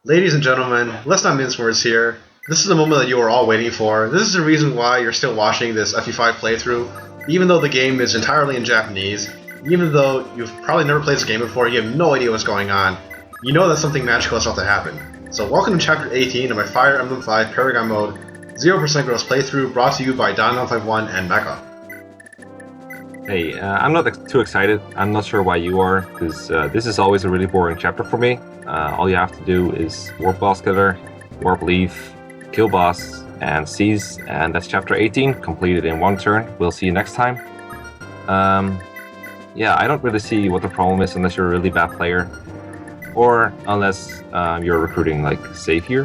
Ladies and gentlemen, let's not mince words here. This is the moment that you are all waiting for. This is the reason why you're still watching this FE5 playthrough, even though the game is entirely in Japanese, even though you've probably never played this game before, you have no idea what's going on. You know that something magical is about to happen. So welcome to Chapter 18 of my Fire Emblem 5 Paragon Mode 0% Gross playthrough, brought to you by Don151 and Mekkah. Hey, I'm not too excited. I'm not sure why you are, because this is always a really boring chapter for me. All you have to do is warp boss killer, warp Leif, kill boss, and seize, and that's chapter 18, completed in one turn. We'll see you next time. Yeah, I don't really see what the problem is unless you're a really bad player, or unless you're recruiting like Xavier.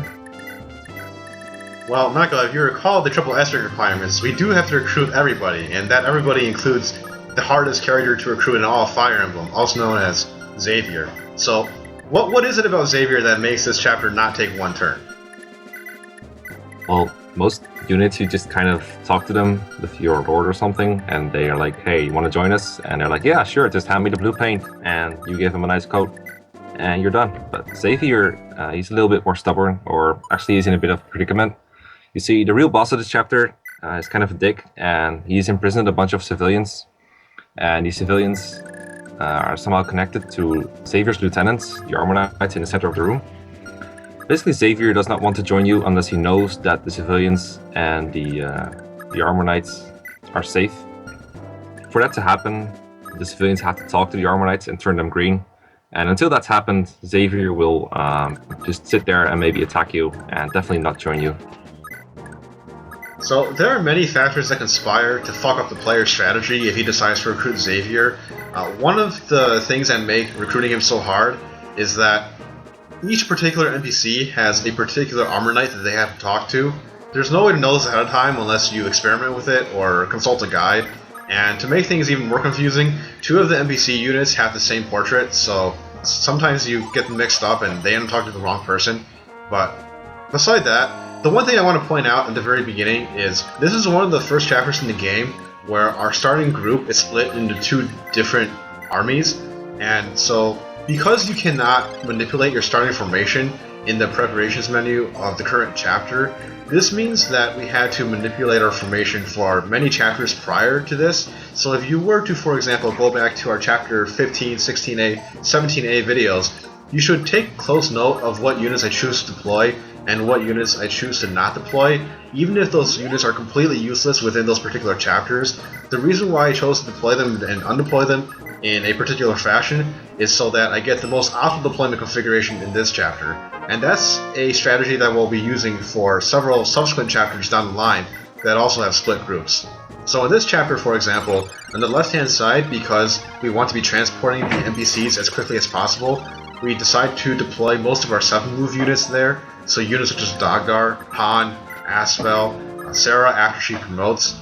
Well, Mekkah, if you recall the triple S requirements, we do have to recruit everybody, and that everybody includes the hardest character to recruit in all of Fire Emblem, also known as Xavier. So, what is it about Xavier that makes this chapter not take one turn? Well, most units you just kind of talk to them with your lord or something, and they are like, hey, you want to join us? And they're like, yeah, sure, just hand me the blue paint, and you give them a nice coat, and you're done. But Xavier, he's a little bit more stubborn, or actually he's in a bit of a predicament. You see, the real boss of this chapter is kind of a dick, and he's imprisoned a bunch of civilians, and these civilians are somehow connected to Xavier's lieutenants, the armor knights in the center of the room. Basically, Xavier does not want to join you unless he knows that the civilians and the armor knights are safe. For that to happen, the civilians have to talk to the armor knights and turn them green. And until that's happened, Xavier will just sit there and maybe attack you and definitely not join you. So, there are many factors that conspire to fuck up the player's strategy if he decides to recruit Xavier. One of the things that make recruiting him so hard is that each particular NPC has a particular armor knight that they have to talk to. There's no way to know this ahead of time unless you experiment with it or consult a guide. And to make things even more confusing, two of the NPC units have the same portrait, so sometimes you get them mixed up and they end up talking to the wrong person. But beside that, the one thing I want to point out at the very beginning is this is one of the first chapters in the game where our starting group is split into two different armies, and so because you cannot manipulate your starting formation in the preparations menu of the current chapter, this means that we had to manipulate our formation for many chapters prior to this. So if you were to, for example, go back to our chapter 15, 16A, 17A videos, you should take close note of what units I choose to deploy and what units I choose to not deploy, even if those units are completely useless within those particular chapters. The reason why I chose to deploy them and undeploy them in a particular fashion is so that I get the most optimal deployment configuration in this chapter. And that's a strategy that we'll be using for several subsequent chapters down the line that also have split groups. So in this chapter, for example, on the left-hand side, because we want to be transporting the NPCs as quickly as possible, we decide to deploy most of our 7-move units there. So units such as Dagdar, Pahn, Asvel, Sarah after she promotes.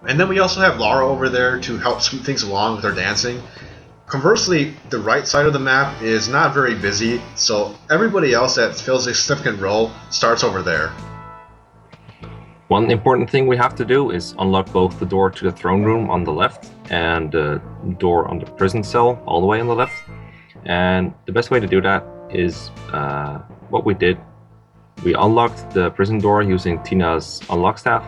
And then we also have Lara over there to help sweep things along with her dancing. Conversely, the right side of the map is not very busy, so everybody else that fills a significant role starts over there. One important thing we have to do is unlock both the door to the throne room on the left and the door on the prison cell all the way on the left. And the best way to do that is what we did. We unlocked the prison door using Tina's unlock staff,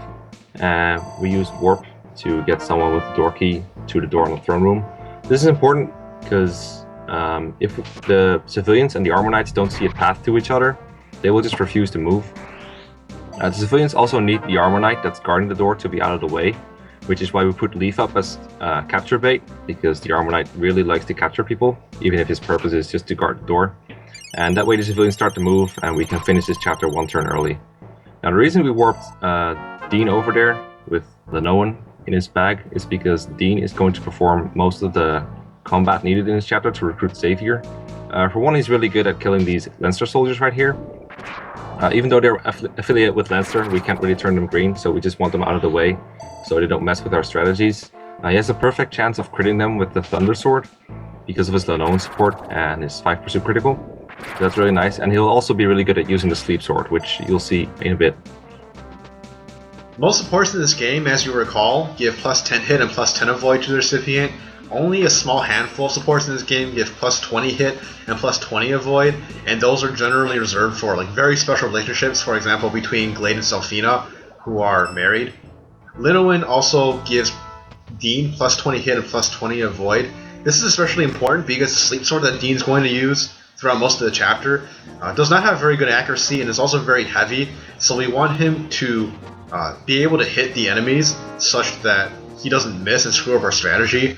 and we used warp to get someone with the door key to the door on the throne room. This is important because if the civilians and the armor knights don't see a path to each other, they will just refuse to move. The civilians also need the armor knight that's guarding the door to be out of the way, which is why we put Leif up as capture bait, because the armor knight really likes to capture people, even if his purpose is just to guard the door. And that way the civilians start to move and we can finish this chapter one turn early. Now the reason we warped Dean over there with Linoan in his bag is because Dean is going to perform most of the combat needed in this chapter to recruit Xavier. For one, he's really good at killing these Leonster soldiers right here. Even though they're affiliated with Leonster, we can't really turn them green, so we just want them out of the way so they don't mess with our strategies. He has a perfect chance of critting them with the Thunder Sword because of his Linoan support and his 5% critical. So that's really nice, and he'll also be really good at using the Sleep Sword, which you'll see in a bit. Most supports in this game, as you recall, give plus 10 hit and plus 10 avoid to the recipient, only a small handful of supports in this game give plus 20 hit and plus 20 avoid, and those are generally reserved for like very special relationships, for example between Glade and Selfina, who are married. Linoan also gives Dean plus 20 hit and plus 20 avoid. This is especially important because the sleep sword that Dean's going to use throughout most of the chapter does not have very good accuracy and is also very heavy, so we want him to be able to hit the enemies such that he doesn't miss and screw up our strategy.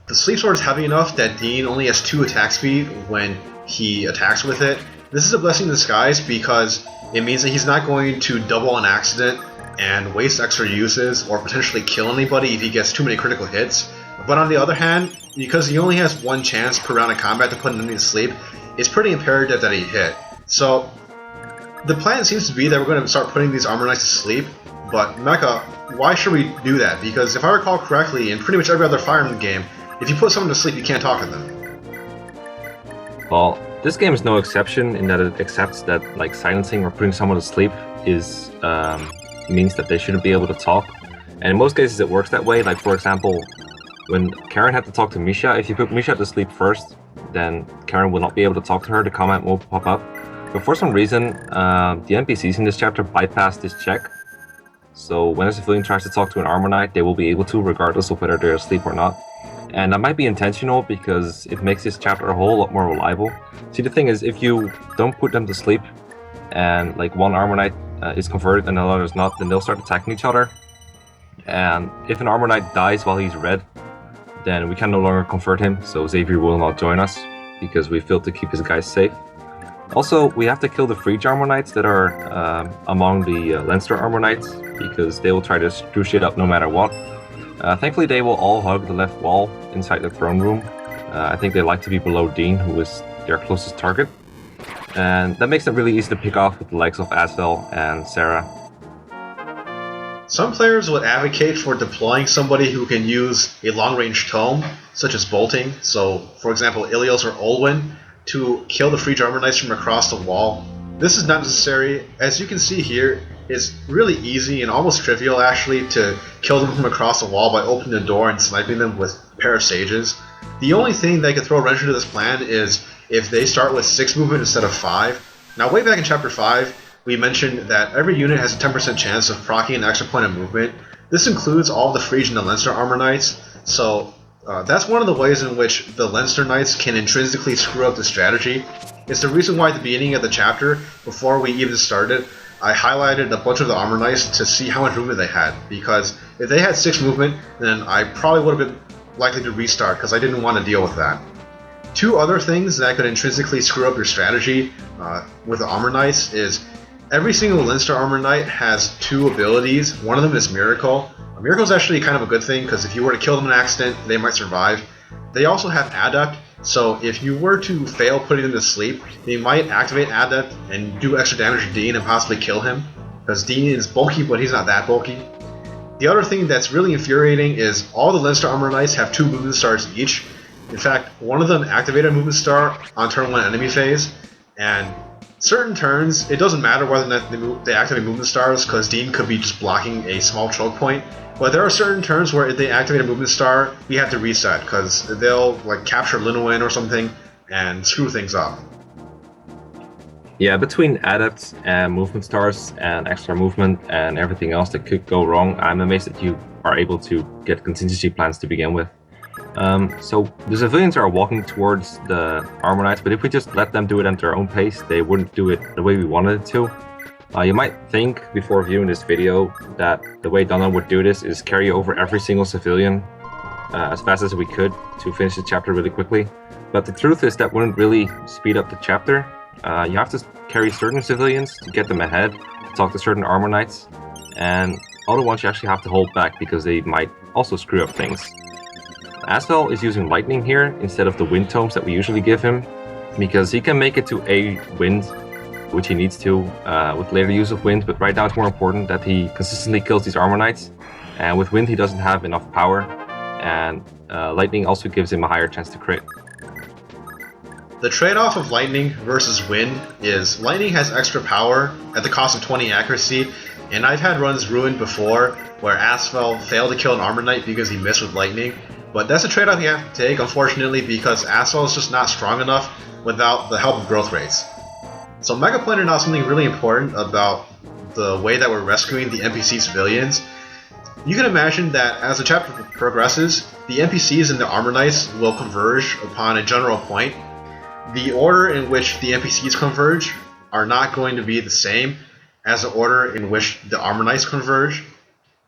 The sleep sword is heavy enough that Dean only has 2 attack speed when he attacks with it. This is a blessing in disguise because it means that he's not going to double an accident and waste extra uses or potentially kill anybody if he gets too many critical hits. But on the other hand, because he only has 1 chance per round of combat to put an enemy to sleep, it's pretty imperative that he hit. So the plan seems to be that we're going to start putting these armor knights to sleep, but Mekkah, why should we do that? Because if I recall correctly, in pretty much every other Fire Emblem game, if you put someone to sleep, you can't talk to them. Well, this game is no exception in that it accepts that like silencing or putting someone to sleep is means that they shouldn't be able to talk. And in most cases it works that way. Like for example, when Karin had to talk to Misha, if you put Misha to sleep first, then Karin will not be able to talk to her, the comment won't pop up. But for some reason, the NPCs in this chapter bypass this check. So when a civilian tries to talk to an armor knight, they will be able to, regardless of whether they're asleep or not. And that might be intentional because it makes this chapter a whole lot more reliable. See, the thing is, if you don't put them to sleep, and like one armor knight is converted and another is not, then they'll start attacking each other. And if an armor knight dies while he's red, then we can no longer convert him, so Xavier will not join us, because we failed to keep his guys safe. Also, we have to kill the Frege armor knights that are among the Leonster armor knights, because they will try to screw shit up no matter what. Thankfully, they will all hug the left wall inside the throne room. I think they like to be below Dean, who is their closest target. And that makes them really easy to pick off with the likes of Asvel and Sarah. Some players would advocate for deploying somebody who can use a long-range tome, such as bolting, so for example Ilios or Olwyn, to kill the Frege armor knights from across the wall. This is not necessary. As you can see here, it's really easy and almost trivial actually to kill them from across the wall by opening the door and sniping them with a pair of sages. The only thing that could throw a wrench into this plan is if they start with 6 movement instead of 5. Now way back in chapter 5, we mentioned that every unit has a 10% chance of proccing an extra point of movement. This includes all the Frege and the Leonster armor knights, so that's one of the ways in which the Leonster knights can intrinsically screw up the strategy. It's the reason why at the beginning of the chapter, before we even started, I highlighted a bunch of the armor knights to see how much movement they had, because if they had 6 movement, then I probably would have been likely to restart because I didn't want to deal with that. 2 other things that could intrinsically screw up your strategy with the armor knights is every single Leonster armor knight has 2 abilities. One of them is Miracle. Miracle is actually kind of a good thing because if you were to kill them in an accident, they might survive. They also have Adept, so if you were to fail putting them to sleep, they might activate Adept and do extra damage to Dean and possibly kill him, because Dean is bulky but he's not that bulky. The other thing that's really infuriating is all the Leonster armor knights have 2 movement stars each. In fact, one of them activated a movement star on turn 1 enemy phase, and certain turns, it doesn't matter whether or not they activate movement stars, because Dean could be just blocking a small choke point. But there are certain turns where if they activate a movement star, we have to reset, because they'll like capture Linoan or something and screw things up. Yeah, between adepts and movement stars and extra movement and everything else that could go wrong, I'm amazed that you are able to get contingency plans to begin with. So the civilians are walking towards the armor knights, but if we just let them do it at their own pace, they wouldn't do it the way we wanted it to. You might think before viewing this video that the way Nanna would do this is carry over every single civilian as fast as we could to finish the chapter really quickly. But the truth is that wouldn't really speed up the chapter. You have to carry certain civilians to get them ahead, to talk to certain armor knights, and other ones you actually have to hold back because they might also screw up things. Asvel is using lightning here instead of the wind tomes that we usually give him, because he can make it to a wind, which he needs to with later use of wind, but right now it's more important that he consistently kills these armor knights, and with wind he doesn't have enough power, and lightning also gives him a higher chance to crit. The trade-off of lightning versus wind is lightning has extra power at the cost of 20 accuracy, and I've had runs ruined before where Asvel failed to kill an armor knight because he missed with lightning. But that's a trade-off you have to take, unfortunately, because Asvel is just not strong enough without the help of growth rates. So Mekkah pointed out something really important about the way that we're rescuing the NPC civilians. You can imagine that as the chapter progresses, the NPCs and the Armor Knights will converge upon a general point. The order in which the NPCs converge are not going to be the same as the order in which the Armor Knights converge.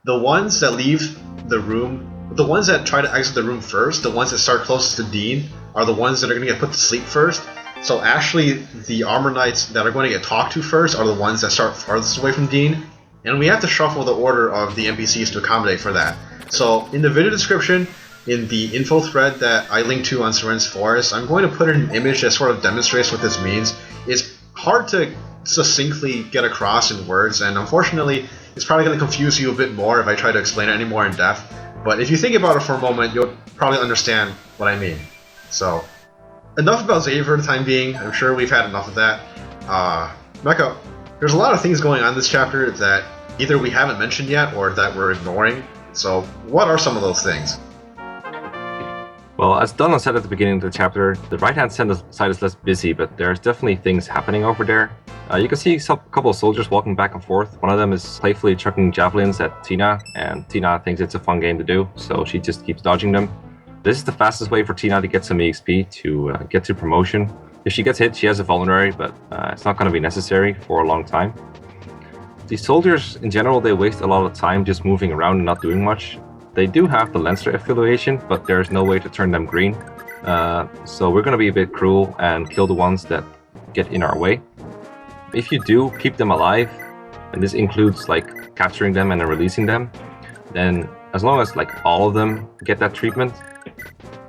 The ones that leave the room, the ones that try to exit the room first, the ones that start closest to Dean, are the ones that are going to get put to sleep first. So actually, the Armor Knights that are going to get talked to first are the ones that start farthest away from Dean, and we have to shuffle the order of the NPCs to accommodate for that. So in the video description, in the info thread that I linked to on Seren's Forest, I'm going to put in an image that sort of demonstrates what this means. It's hard to succinctly get across in words, and unfortunately, it's probably going to confuse you a bit more if I try to explain it any more in depth. But if you think about it for a moment, you'll probably understand what I mean. So, enough about Xavier for the time being. I'm sure we've had enough of that. Mekkah, there's a lot of things going on in this chapter that either we haven't mentioned yet or that we're ignoring. So, what are some of those things? Well, as Donald said at the beginning of the chapter, the right-hand side is less busy, but there's definitely things happening over there. You can see a couple of soldiers walking back and forth. One of them is playfully chucking javelins at Tina, and Tina thinks it's a fun game to do, so she just keeps dodging them. This is the fastest way for Tina to get some EXP to get to promotion. If she gets hit, she has a vulnerary, but it's not going to be necessary for a long time. These soldiers, in general, they waste a lot of time just moving around and not doing much. They do have the Leonster affiliation, but there's no way to turn them green. So we're going to be a bit cruel and kill the ones that get in our way. If you do keep them alive, and this includes like capturing them and then releasing them, then as long as like all of them get that treatment,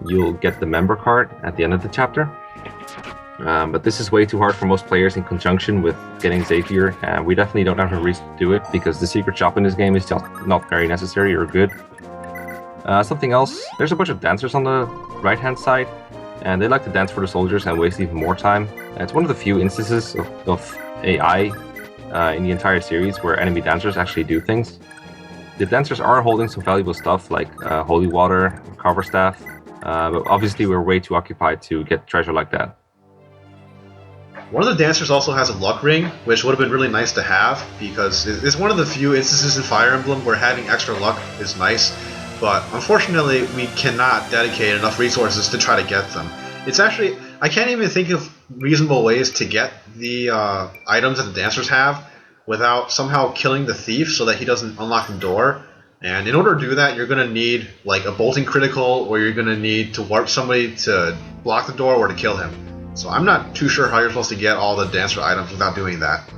you'll get the member card at the end of the chapter. But this is way too hard for most players in conjunction with getting Xavier, and we definitely don't have a reason to do it because the secret shop in this game is just not very necessary or good. Something else, there's a bunch of dancers on the right hand side, and they like to dance for the soldiers and waste even more time. It's one of the few instances of AI in the entire series where enemy dancers actually do things. The dancers are holding some valuable stuff like holy water, cover staff, but obviously we're way too occupied to get treasure like that. One of the dancers also has a luck ring, which would have been really nice to have, because it's one of the few instances in Fire Emblem where having extra luck is nice, but unfortunately we cannot dedicate enough resources to try to get them. It's actually, I can't even think of reasonable ways to get the items that the dancers have without somehow killing the thief so that he doesn't unlock the door. And in order to do that, you're going to need like a bolting critical, or you're going to need to warp somebody to block the door or to kill him. So I'm not too sure how you're supposed to get all the dancer items without doing that.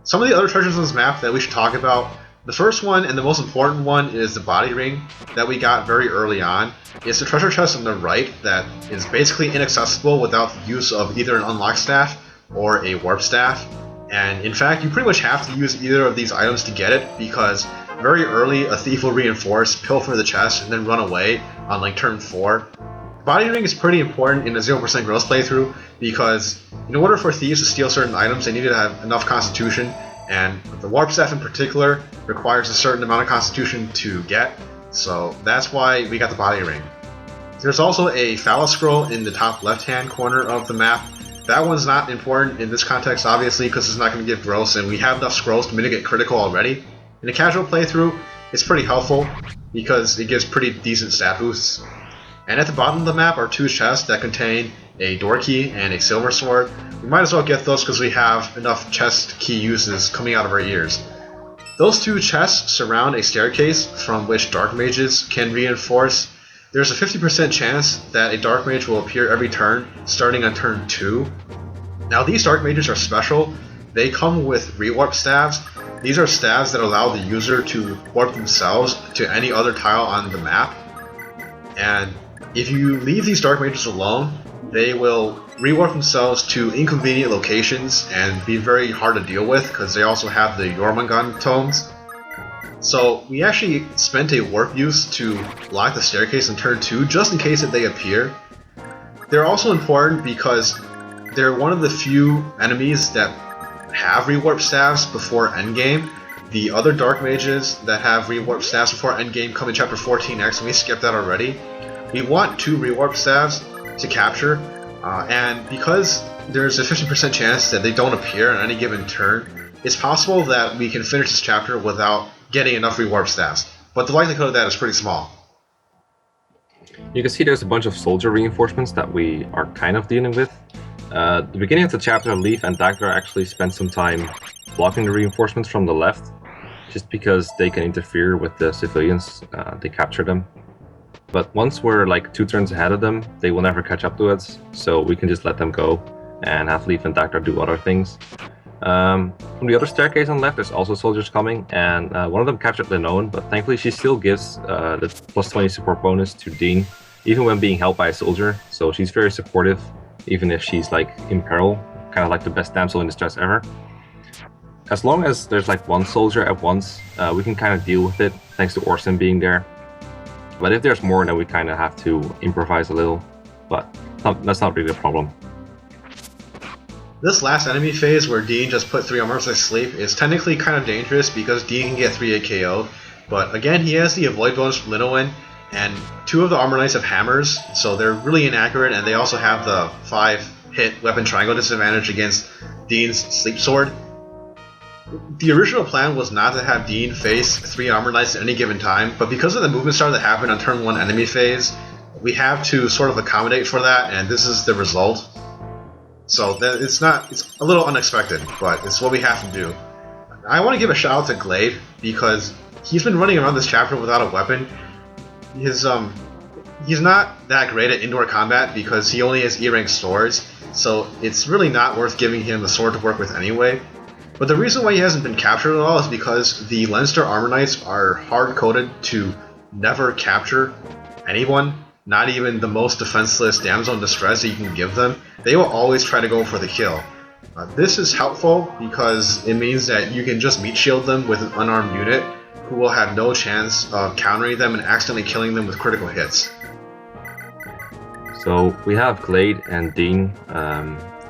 Some of the other treasures on this map that we should talk about, the first one and the most important one is the body ring that we got very early on. It's the treasure chest on the right that is basically inaccessible without the use of either an unlock staff or a warp staff. And in fact, you pretty much have to use either of these items to get it, because very early a thief will reinforce, pilfer the chest, and then run away on like turn 4. Body ring is pretty important in a 0% growth playthrough, because in order for thieves to steal certain items, they need to have enough constitution, and the warp staff in particular requires a certain amount of constitution to get, so that's why we got the body ring. There's also a phallus scroll in the top left hand corner of the map. That one's not important in this context, obviously, because it's not going to give growth, and we have enough scrolls to mitigate critical already. In a casual playthrough, it's pretty helpful because it gives pretty decent stat boosts. And at the bottom of the map are 2 chests that contain a door key and a silver sword. We might as well get those because we have enough chest key uses coming out of our ears. Those 2 chests surround a staircase from which dark mages can reinforce. There's a 50% chance that a dark mage will appear every turn, starting on turn 2. Now these dark mages are special. They come with rewarp staves. These are staves that allow the user to warp themselves to any other tile on the map. And if you leave these dark mages alone, they will rewarp themselves to inconvenient locations and be very hard to deal with because they also have the Jormungand tomes. So we actually spent a warp use to lock the staircase in turn 2 just in case that they appear. They're also important because they're one of the few enemies that have rewarp staves before endgame. The other dark mages that have rewarp staves before endgame come in chapter 14X, and we skipped that already. we want 2 rewarp staves to capture, and because there's a 50% chance that they don't appear on any given turn, it's possible that we can finish this chapter without getting enough rewarp staves, but the likelihood of that is pretty small. You can see there's a bunch of soldier reinforcements that we are kind of dealing with. The beginning of the chapter, Leif and Dagdar actually spent some time blocking the reinforcements from the left, just because they can interfere with the civilians, they capture them. But once we're like 2 turns ahead of them, they will never catch up to us, so we can just let them go and have Leif and Dagdar do other things. From the other staircase on the left, there's also soldiers coming, and one of them captured Linoan, but thankfully she still gives the plus 20 support bonus to Dean, even when being held by a soldier, so she's very supportive, even if she's like in peril, kind of like the best damsel in distress ever. As long as there's like 1 soldier at once, we can kind of deal with it, thanks to Orsin being there. But if there's more, then we kind of have to improvise a little, but that's not really a problem. This last enemy phase where Dean just put 3 armors to sleep is technically kind of dangerous because Dean can get 3 KO'd, but again he has the avoid bonus from Linoan, and 2 of the armor knights have hammers, so they're really inaccurate, and they also have the 5-hit weapon triangle disadvantage against Dean's sleep sword. The original plan was not to have Dean face 3 armor knights at any given time, but because of the movement star that happened on turn 1 enemy phase, we have to sort of accommodate for that, and this is the result. So it's a little unexpected, but it's what we have to do. I want to give a shout out to Glade, because he's been running around this chapter without a weapon. He's not that great at indoor combat because he only has E-rank swords, so it's really not worth giving him a sword to work with anyway. But the reason why he hasn't been captured at all is because the Leonster Armor Knights are hard-coded to never capture anyone, not even the most defenseless damsel in distress that you can give them. They will always try to go for the kill. This is helpful because it means that you can just meat shield them with an unarmed unit who will have no chance of countering them and accidentally killing them with critical hits. So we have Glade and Dean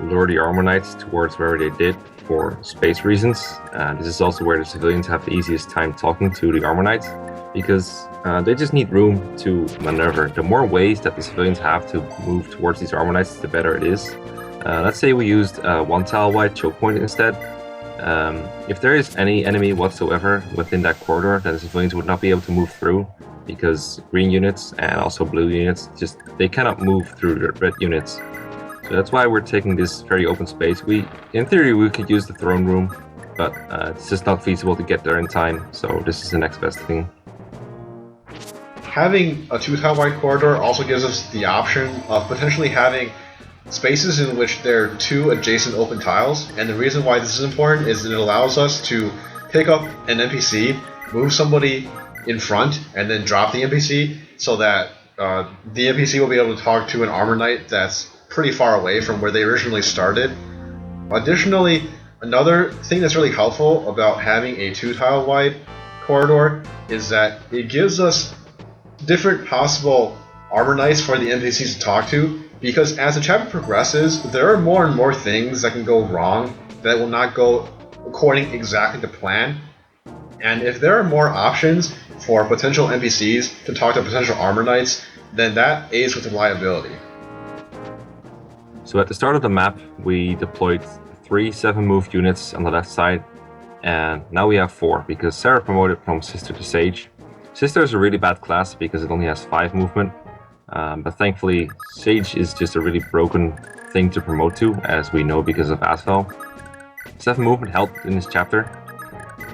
lure the Armor Knights towards wherever they did for space reasons. This is also where the civilians have the easiest time talking to the Armor Knights, because they just need room to maneuver. The more ways that the civilians have to move towards these Armor Knights, the better it is. Let's say we used 1 tile wide choke point instead. If there is any enemy whatsoever within that corridor, then the civilians would not be able to move through, because green units and also blue units, they cannot move through the red units. So that's why we're taking this very open space. In theory, we could use the throne room, but it's just not feasible to get there in time, so this is the next best thing. Having a 2-tile wide corridor also gives us the option of potentially having spaces in which there are 2 adjacent open tiles, and the reason why this is important is that it allows us to pick up an NPC, move somebody in front, and then drop the NPC so that the NPC will be able to talk to an Armor Knight that's pretty far away from where they originally started. Additionally, another thing that's really helpful about having a 2-tile wide corridor is that it gives us different possible Armor Knights for the NPCs to talk to, because as the chapter progresses, there are more and more things that can go wrong that will not go according exactly to plan. And if there are more options for potential NPCs to talk to potential Armor Knights, then that aids with reliability. So at the start of the map, we deployed 3 7-move units on the left side, and now we have 4 because Sarah promoted from Sister to Sage. Sister is a really bad class because it only has 5 movement, but thankfully Sage is just a really broken thing to promote to, as we know because of Asvel. 7 movement helped in this chapter,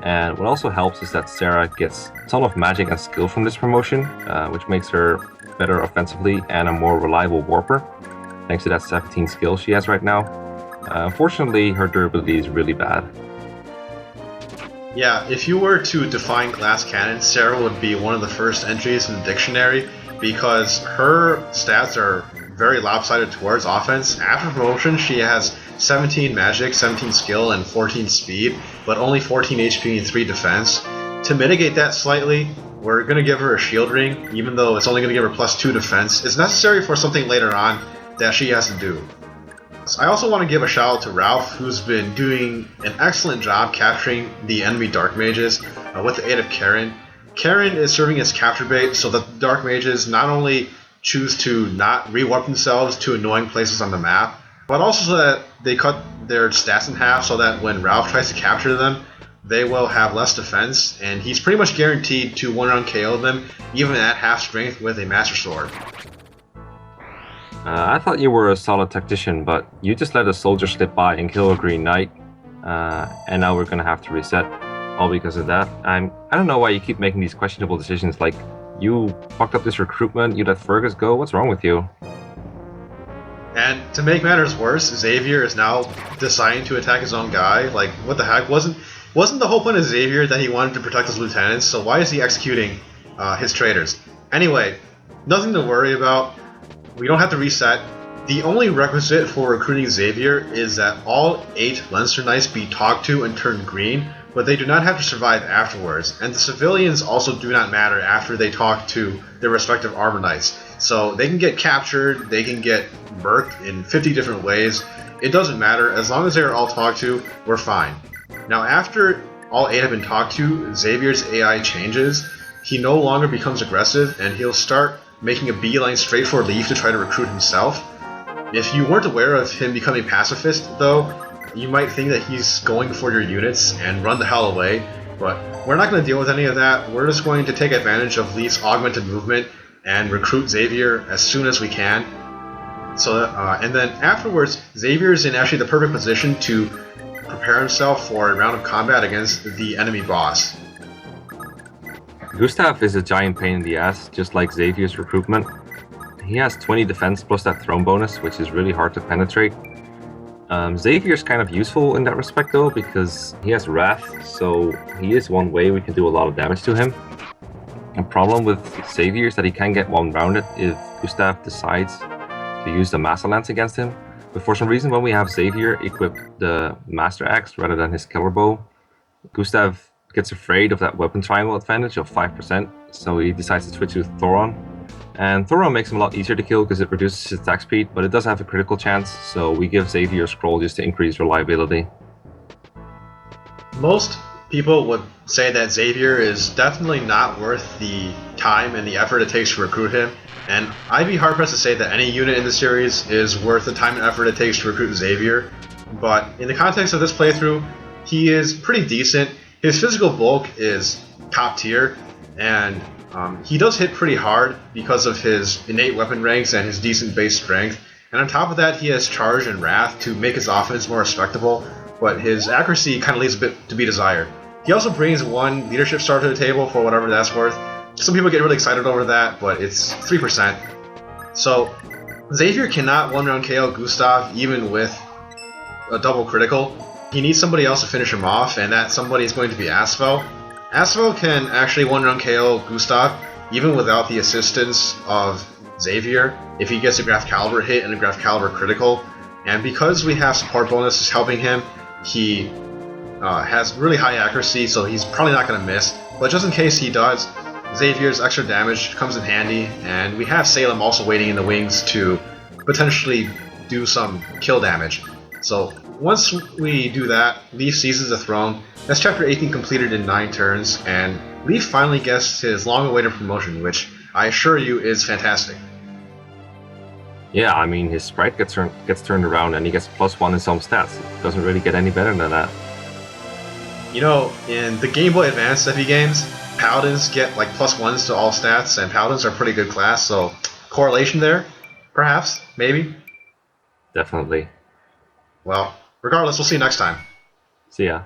and what also helps is that Sarah gets a ton of magic and skill from this promotion, which makes her better offensively and a more reliable warper, thanks to that 17 skill she has right now. Unfortunately, her durability is really bad. Yeah, if you were to define glass cannon, Sarah would be one of the first entries in the dictionary because her stats are very lopsided towards offense. After promotion, she has 17 magic, 17 skill, and 14 speed, but only 14 HP and 3 defense. To mitigate that slightly, we're going to give her a shield ring, even though it's only going to give her plus 2 defense. It's necessary for something later on that she has to do. I also want to give a shout out to Ralph, who's been doing an excellent job capturing the enemy Dark Mages with the aid of Karin. Karin is serving as capture bait so that the Dark Mages not only choose to not rewarp themselves to annoying places on the map, but also so that they cut their stats in half so that when Ralph tries to capture them, they will have less defense, and he's pretty much guaranteed to one-round KO them, even at half strength with a Master Sword. I thought you were a solid tactician, but you just let a soldier slip by and kill a Green Knight, and now we're gonna have to reset, all because of that. I don't know why you keep making these questionable decisions, like, you fucked up this recruitment, you let Fergus go, what's wrong with you? And to make matters worse, Xavier is now deciding to attack his own guy. Like, what the heck? Wasn't the whole point of Xavier that he wanted to protect his lieutenants, so why is he executing his traitors? Anyway, nothing to worry about. We don't have to reset. The only requisite for recruiting Xavier is that all 8 Leonster Knights be talked to and turned green, but they do not have to survive afterwards, and the civilians also do not matter after they talk to their respective armor knights. So they can get captured, they can get murked in 50 different ways. It doesn't matter, as long as they are all talked to, we're fine. Now after all 8 have been talked to, Xavier's AI changes. He no longer becomes aggressive, and he'll start making a beeline straight for Leif to try to recruit himself. If you weren't aware of him becoming pacifist, though, you might think that he's going for your units and run the hell away, but we're not going to deal with any of that. We're just going to take advantage of Leif's augmented movement and recruit Xavier as soon as we can. So, and then afterwards, Xavier is in actually the perfect position to prepare himself for a round of combat against the enemy boss. Gustav is a giant pain in the ass, just like Xavier's recruitment. He has 20 defense plus that throne bonus, which is really hard to penetrate. Xavier's kind of useful in that respect though, because he has Wrath, so he is one way we can do a lot of damage to him. The problem with Xavier is that he can get one-rounded if Gustav decides to use the Master Lance against him. But for some reason, when we have Xavier equip the Master Axe rather than his Killer Bow, Gustav gets afraid of that weapon triangle advantage of 5%, so he decides to switch to Thoron. And Thoron makes him a lot easier to kill because it reduces his attack speed, but it does have a critical chance, so we give Xavier a scroll just to increase reliability. Most people would say that Xavier is definitely not worth the time and the effort it takes to recruit him, and I'd be hard-pressed to say that any unit in the series is worth the time and effort it takes to recruit Xavier, but in the context of this playthrough, he is pretty decent. His physical bulk is top tier, and he does hit pretty hard because of his innate weapon ranks and his decent base strength, and on top of that he has Charge and Wrath to make his offense more respectable, but his accuracy kind of leaves a bit to be desired. He also brings 1 leadership star to the table for whatever that's worth. Some people get really excited over that, but it's 3%. So Xavier cannot one-round KO Gustav even with a double critical. He needs somebody else to finish him off, and that somebody is going to be Asvel. Asvel can actually one-round KO Gustav even without the assistance of Xavier if he gets a Grafcalibur hit and a Grafcalibur critical. And because we have support bonuses helping him, he has really high accuracy, so he's probably not going to miss. But just in case he does, Xavier's extra damage comes in handy, and we have Salem also waiting in the wings to potentially do some kill damage. So once we do that, Leif seizes the throne. That's chapter 18 completed in 9 turns, and Leif finally gets his long-awaited promotion, which I assure you is fantastic. Yeah, I mean, his sprite gets turned around and he gets +1 in some stats. It doesn't really get any better than that. You know, in the Game Boy Advance FE games, Paladins get like +1s to all stats, and Paladins are a pretty good class, so correlation there? Perhaps? Maybe? Definitely. Well, regardless, we'll see you next time. See ya.